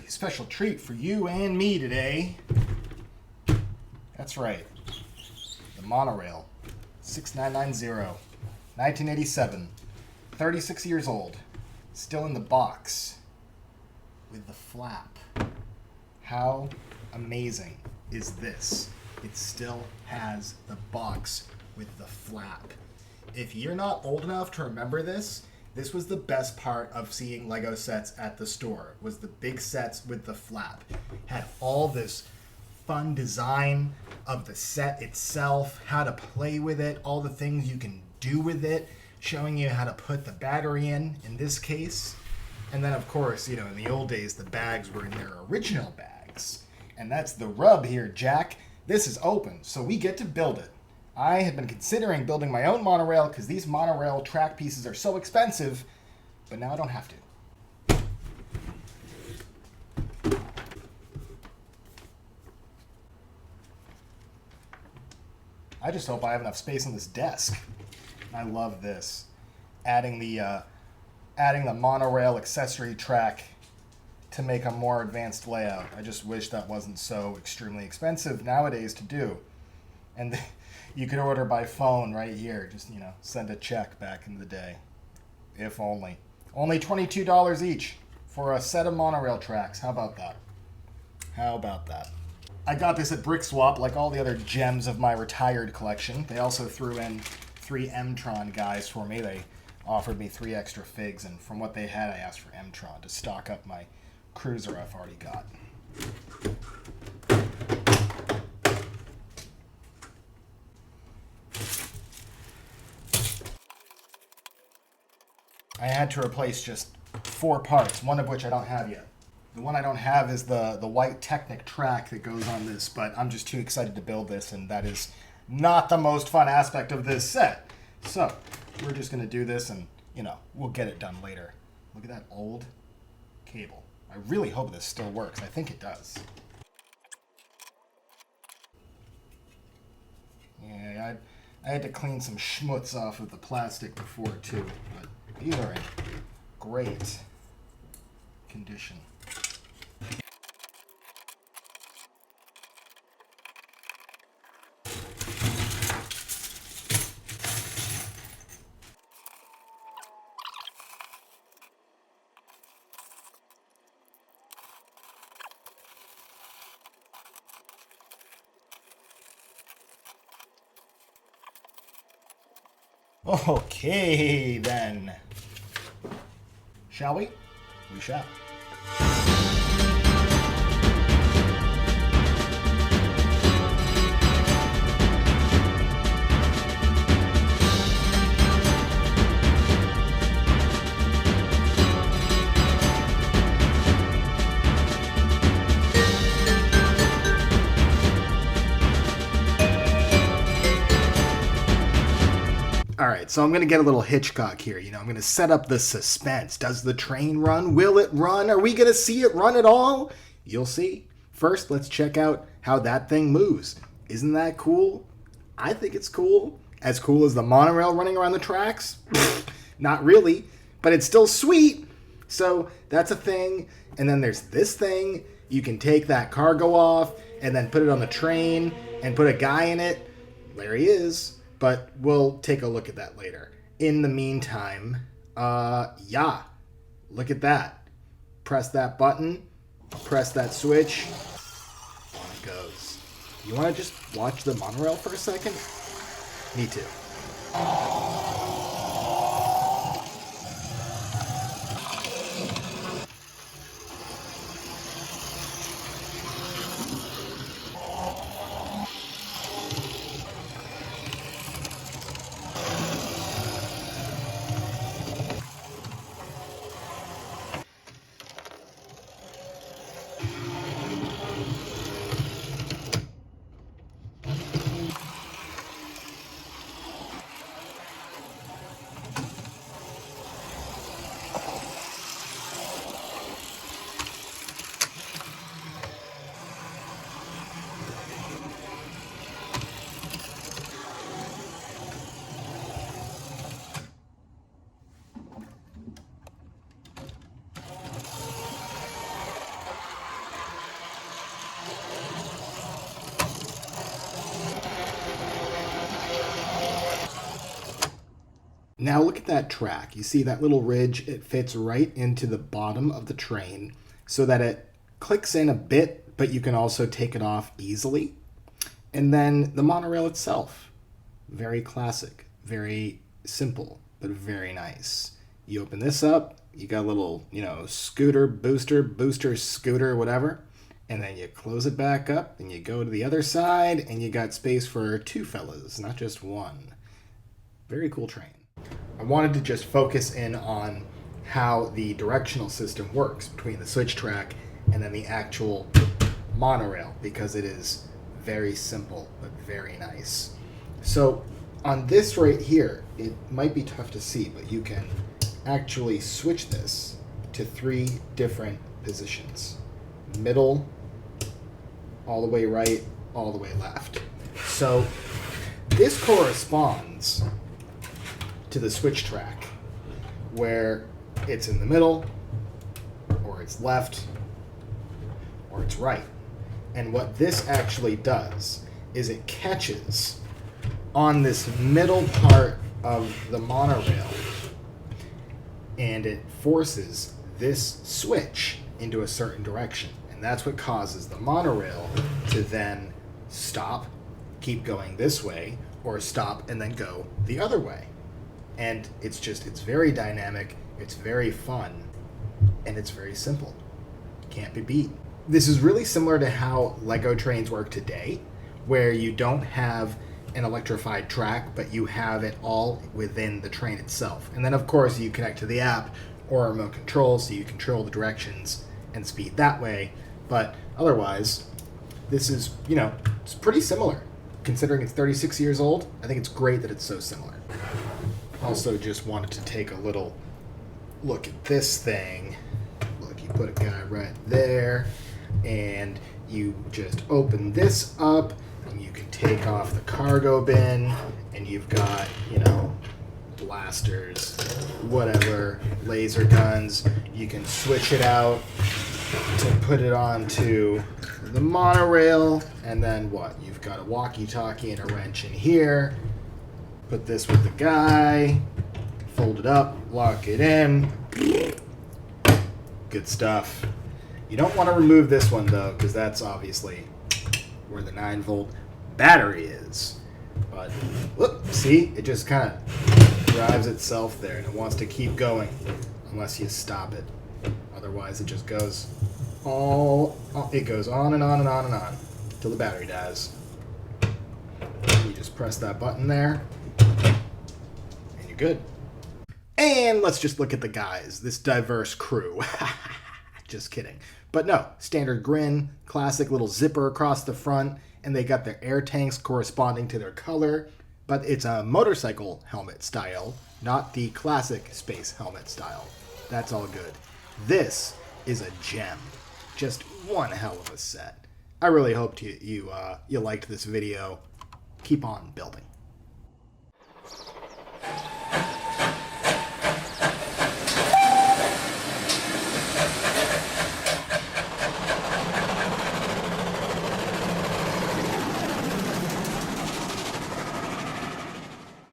special treat for you and me today. That's right. The Monorail. 6990. 1987. 36 years old. Still in the box. With the flap. How amazing is this? It still has the box with the flap. If you're not old enough to remember this, this was the best part of seeing Lego sets at the store, was the big sets with the flap. Had all this fun design of the set itself, how to play with it, all the things you can do with it, showing you how to put the battery in this case. And then, of course, you know, in the old days, the bags were in their original bags. And that's the rub here, Jack. This is open, so we get to build it. I had been considering building my own monorail because these monorail track pieces are so expensive, but now I don't have to. I just hope I have enough space on this desk. I love this. Adding the monorail accessory track to make a more advanced layout. I just wish that wasn't so extremely expensive nowadays to do. And you could order by phone right here. Just, you know, send a check back in the day. If only. Only $22 each for a set of monorail tracks. How about that? How about that? I got this at Brickswap, like all the other gems of my retired collection. They also threw in 3 M-Tron guys for me. They offered me 3 extra figs, and from what they had, I asked for M-Tron to stock up my cruiser I've already got. I had to replace just 4 parts, one of which I don't have yet. The one I don't have is the white Technic track that goes on this, but I'm just too excited to build this, and that is not the most fun aspect of this set. So, we're just going to do this, and, you know, we'll get it done later. Look at that old cable. I really hope this still works. I think it does. Yeah, I had to clean some schmutz off of the plastic before, too, but these are in great condition. Okay, then. Shall we? We shall. Alright, so I'm going to get a little Hitchcock here. You know, I'm going to set up the suspense. Does the train run? Will it run? Are we going to see it run at all? You'll see. First, let's check out how that thing moves. Isn't that cool? I think it's cool. As cool as the monorail running around the tracks? Not really, but it's still sweet. So that's a thing. And then there's this thing. You can take that cargo off and then put it on the train and put a guy in it. There he is. But we'll take a look at that later. In the meantime, yeah, look at that. Press that button, press that switch, on it goes. You want to just watch the monorail for a second? Me too. Now look at that track. You see that little ridge? It fits right into the bottom of the train so that it clicks in a bit, but you can also take it off easily. And then the monorail itself, very classic, very simple, but very nice. You open this up, you got a little, scooter, booster, scooter, whatever. And then you close it back up and you go to the other side and you got space for two fellas, not just one. Very cool train. I wanted to just focus in on how the directional system works between the switch track and then the actual monorail, because it is very simple but very nice. So on this right here, it might be tough to see, but you can actually switch this to 3 different positions. Middle, all the way right, all the way left. So this corresponds to the switch track, where it's in the middle, or it's left, or it's right. And what this actually does is it catches on this middle part of the monorail, and it forces this switch into a certain direction. And that's what causes the monorail to then stop, keep going this way, or stop and then go the other way. And it's very dynamic, it's very fun, and it's very simple. Can't be beat. This is really similar to how Lego trains work today, where you don't have an electrified track, but you have it all within the train itself. And then, of course, you connect to the app or remote control, so you control the directions and speed that way. But otherwise, this is, it's pretty similar. Considering it's 36 years old, I think it's great that it's so similar. Also just wanted to take a little look at this thing. Look, you put a guy right there, and you just open this up, and you can take off the cargo bin, and you've got, blasters, whatever, laser guns. You can switch it out to put it onto the monorail, and then what? You've got a walkie-talkie and a wrench in here. Put this with the guy, fold it up, lock it in. Good stuff. You don't want to remove this one, though, because that's obviously where the 9-volt battery is. But, whoop, see? It just kind of drives itself there, and it wants to keep going unless you stop it. Otherwise, it just goes it goes on and on and on and on till the battery dies. You just press that button there, and you're good. And let's just look at the guys, this diverse crew. Just kidding. But no, standard grin, classic little zipper across the front, and they got their air tanks corresponding to their color, but it's a motorcycle helmet style, not the classic space helmet style. That's all good. This is a gem. Just one hell of a set. I really hoped you liked this video. Keep on building.